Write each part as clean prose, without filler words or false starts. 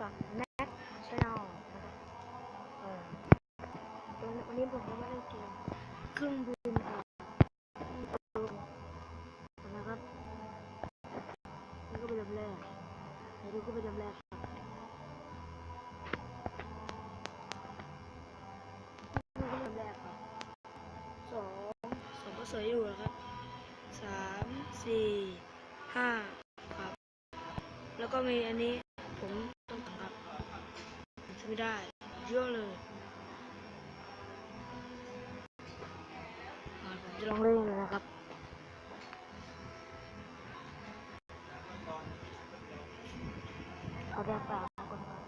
กับแม็กชแนลนะครับวันนี้ผมจะมาเล่นเกมเครื่องบินนะครับนี่ก็เป็นลำแรกนี่ก็เป็นลำแรกครับนี่ก็เป็นลำแรกครับสองก็สวยอยู่นะครับ3 4 5ครับแล้วก็มีอันนี้ผมต้องทำครับทำไม่ได้เยอะเลยผมจะลองเล่นเลยนะครับเอาแดงเปล่าก่อนครับ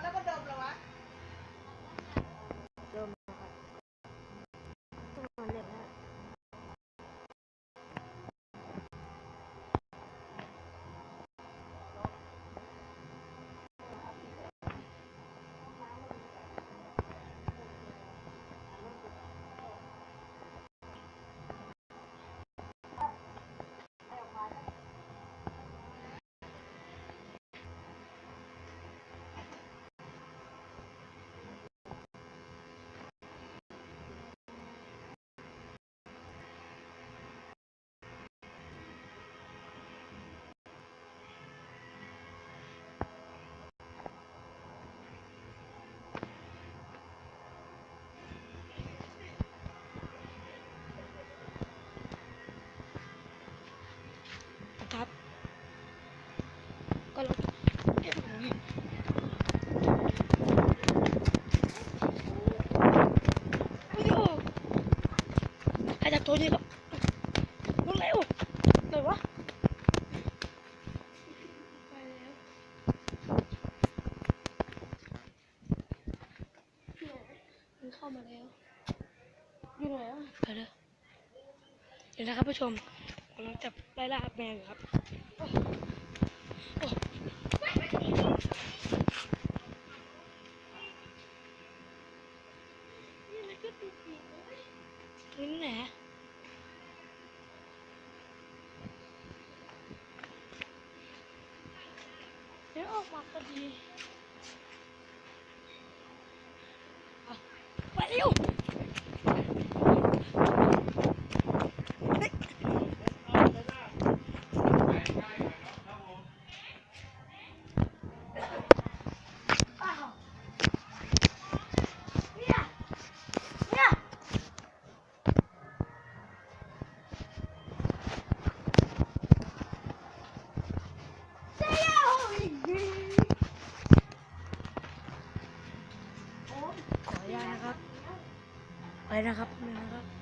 แล้วก็ดมเหรอวะเริ่มนะครับต้องนอนเล็กนะครับก็ลองเก็บของนี่วิดีโอใครจับตัวนี้ก็รวดเร็วเลยวะไปแล้วมันเข้ามาแล้วอยู่ไหนอ่ะไปเลยเดี๋ยวนะครับผู้ชมกำลังจับไล่ล่าแมวอยู่ครับนี่ไหนเดี๋ยวออกมาพอดีไปเร็วขออนุญาตนะครับไปนะครับ